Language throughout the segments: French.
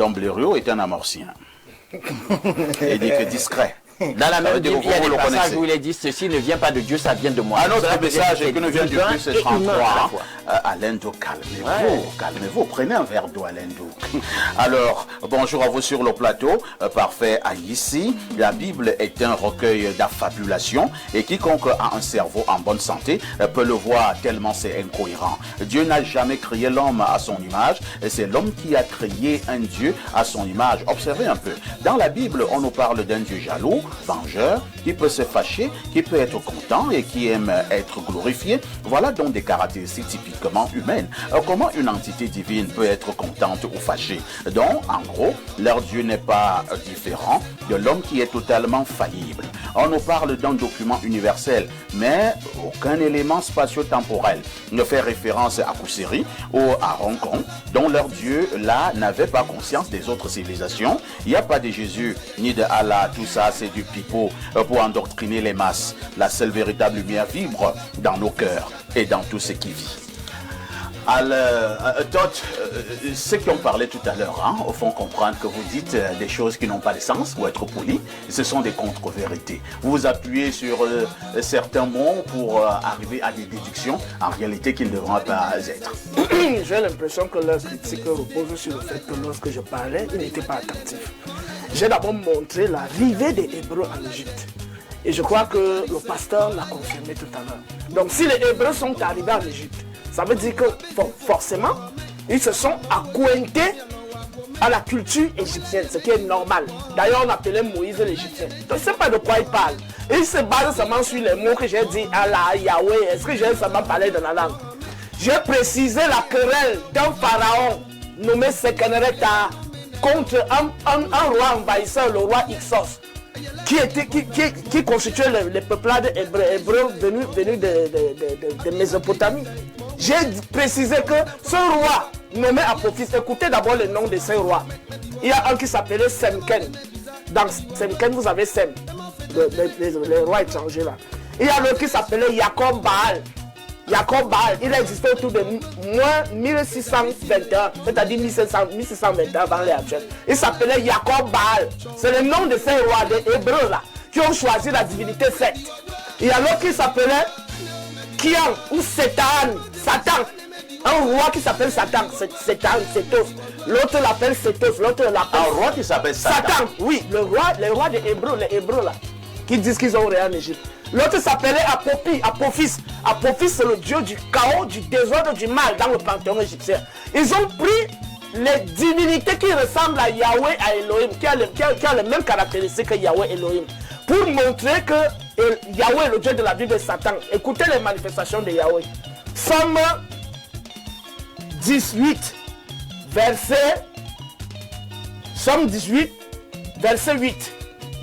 Dom Blériot est un amorcien. Il dit que discret. Dans la même Bible, il y a des passages connaissez. où il est dit ceci ne vient pas de Dieu, ça vient de moi. Un autre message que nous vient du plus, c'est 33. Alain Do, calmez-vous, Ouais. calmez-vous. Prenez un verre d'eau, Alain Do. Alors, bonjour à vous sur le plateau. Parfait à ici. La Bible est un recueil d'affabulations et quiconque a un cerveau en bonne santé peut le voir tellement c'est incohérent. Dieu n'a jamais créé l'homme à son image et c'est l'homme qui a créé un Dieu à son image. Observez un peu. Dans la Bible, on nous parle d'un Dieu jaloux, vengeur, qui peut se fâcher, qui peut être content et qui aime être glorifié. Voilà donc des caractéristiques typiquement humaines. Comment une entité divine peut être contente ou fâchée? Donc, en gros, leur Dieu n'est pas différent de l'homme qui est totalement faillible. On nous parle d'un document universel, mais aucun élément spatio-temporel ne fait référence à Kousséri ou à Hong Kong, dont leur Dieu, là, n'avait pas conscience des autres civilisations. Il n'y a pas de Jésus ni de Allah, tout ça c'est du pipeau pour endoctriner les masses. La seule véritable lumière vibre dans nos cœurs et dans tout ce qui vit. Alors, ceux qui ont parlé tout à l'heure, au fond comprendre que vous dites des choses qui n'ont pas de sens, pour être poli, ce sont des contre-vérités. Vous vous appuyez sur certains mots pour arriver à des déductions, en réalité qui ne devront pas être. J'ai l'impression que leur critique repose sur le fait que lorsque je parlais, ils n'étaient pas attentifs. J'ai d'abord montré l'arrivée des Hébreux en Égypte. Et je crois que le pasteur l'a confirmé tout à l'heure. Donc si les Hébreux sont arrivés en Égypte, ça veut dire que forcément, ils se sont accointés à la culture égyptienne, ce qui est normal. D'ailleurs, on appelait Moïse l'Égyptien. Donc, je ne sais pas de quoi il parle. Il se base seulement sur les mots que j'ai dit, Allah, Yahweh. Est-ce que j'ai seulement parlé de la langue? J'ai précisé la querelle d'un pharaon nommé Sekenereta contre un roi envahisseur, le roi Ixos, qui constituait les peuplades hébreux venus de Mésopotamie. J'ai précisé que ce roi nommé Apophis, écoutez d'abord le nom de ce roi. Il y a un qui s'appelait Semken. Dans Semken, vous avez Sem, les rois étrangers là. Il y a l'autre qui s'appelait Jacob Baal. Jacob Baal, il a existé autour de moins 1621, c'est-à-dire 1621 avant l'ère actuelle. Il s'appelait Jacob Baal. C'est le nom de ces rois des Hébreux là, qui ont choisi la divinité Seth. Il y a l'autre qui s'appelait Kian ou Satan, Satan. Un roi qui s'appelle Satan, Sétos. L'autre l'appelle Sétos, l'autre l'appelle... Un roi qui s'appelle Satan. Oui, les rois des Hébreux, les Hébreux là, qui disent qu'ils ont rien en Égypte. L'autre s'appelait Apophis. Apophis, c'est le dieu du chaos, du désordre, du mal dans le panthéon égyptien. Ils ont pris les divinités qui ressemblent à Yahweh, à Elohim, qui a les mêmes caractéristiques que Yahweh et Elohim, pour montrer que Yahweh, le dieu de la Bible, est Satan. Écoutez les manifestations de Yahweh. Somme 18, verset... Somme 18, verset 8.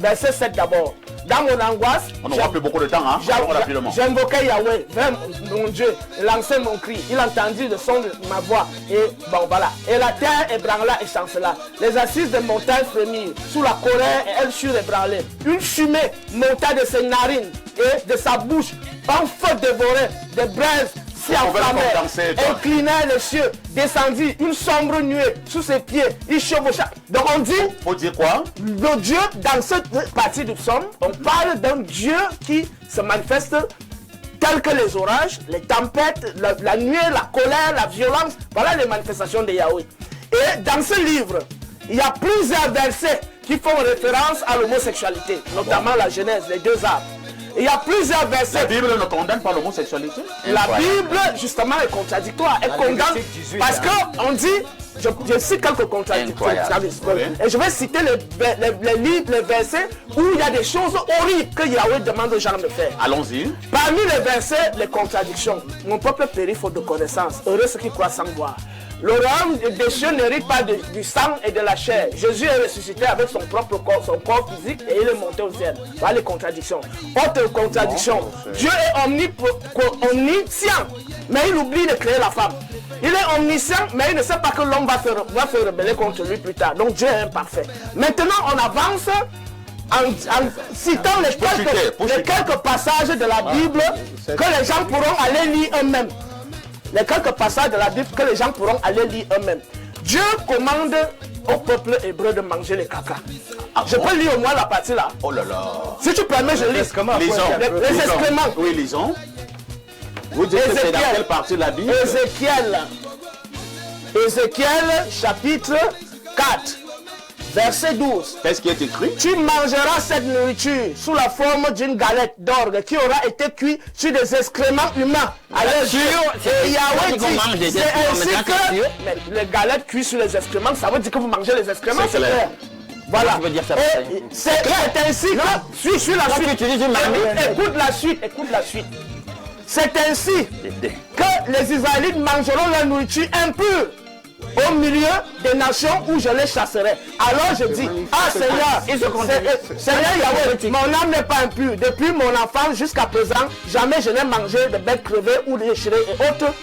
Verset 7 d'abord. Dans mon angoisse, on n'aura plus beaucoup de temps, rapidement. J'invoquais Yahweh, vers mon Dieu, lançais mon cri. Il entendit le son de ma voix. Et bon, voilà. Et la terre ébranla et chancela. Les assises des montagnes frémirent. Sous la colère, elles furent ébranlées. Une fumée monta de ses narines et de sa bouche. Un feu dévorait des braises s'y enflammait, inclinait les cieux, descendit une sombre nuée sous ses pieds, il chevaucha. Donc on dit, faut dire quoi? Le Dieu, dans cette partie du psaume, on parle d'un Dieu qui se manifeste tel que les orages, les tempêtes, la nuée, la colère, la violence. Voilà les manifestations de Yahweh. Et dans ce livre, il y a plusieurs versets qui font référence à l'homosexualité, notamment la Genèse, les deux arbres. Il y a plusieurs versets. La Bible ne condamne pas l'homosexualité? La Bible, justement, est contradictoire. Elle condamne parce qu'on dit, je cite quelques contradictions. Et je vais citer les versets où il y a des choses horribles que Yahweh demande aux gens de faire. Allons-y. Parmi les versets, les contradictions. Mon peuple périt faute de connaissance. Heureux ceux qui croient sans voir. Le royaume des cieux n'hérite pas du sang et de la chair. Jésus est ressuscité avec son propre corps, son corps physique, et il est monté au ciel. Voilà les contradictions. Autre contradiction. Dieu est omniscient, mais il oublie de créer la femme. Il est omniscient, mais il ne sait pas que l'homme va se rebeller contre lui plus tard. Donc Dieu est imparfait. Maintenant, on avance en citant les quelques passages de la Bible que les gens pourront aller lire eux-mêmes. Les quelques passages de la Bible que les gens pourront aller lire eux-mêmes. Dieu commande au peuple hébreu de manger les caca. Ah Je bon? peux lire au moins la partie là. Oh là là. Si tu permets, je lis. Les excréments. Oui, lisons. Vous dites que c'est dans quelle partie de la Bible? Ézéchiel, chapitre 4, verset 12. Qu'est-ce qui est écrit? Tu mangeras cette nourriture sous la forme d'une galette d'orgue qui aura été cuite sur des excréments humains. Et Yahweh dit, c'est ainsi que mais les galettes cuites sur les excréments, ça veut dire que vous mangez les excréments, c'est clair. Voilà. Je veux dire ça. C'est ainsi que... Suis la suite. Écoute la suite. C'est ainsi que les Israélites mangeront la nourriture impure au milieu des nations où je les chasserai. Alors je dis, ah Seigneur Yahweh, mon âme n'est pas impure. Depuis mon enfance jusqu'à présent, jamais je n'ai mangé de bêtes crevées ou déchirées et autres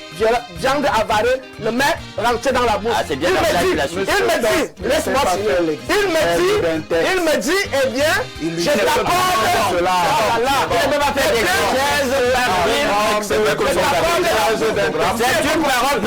viande avarée ne m'est rentrée dans la bouche. Ah, c'est bien il me dit, laisse-moi finir. Il me dit, eh bien, je t'accorde cela. Il ne peut pas faire des choses. C'est une parole.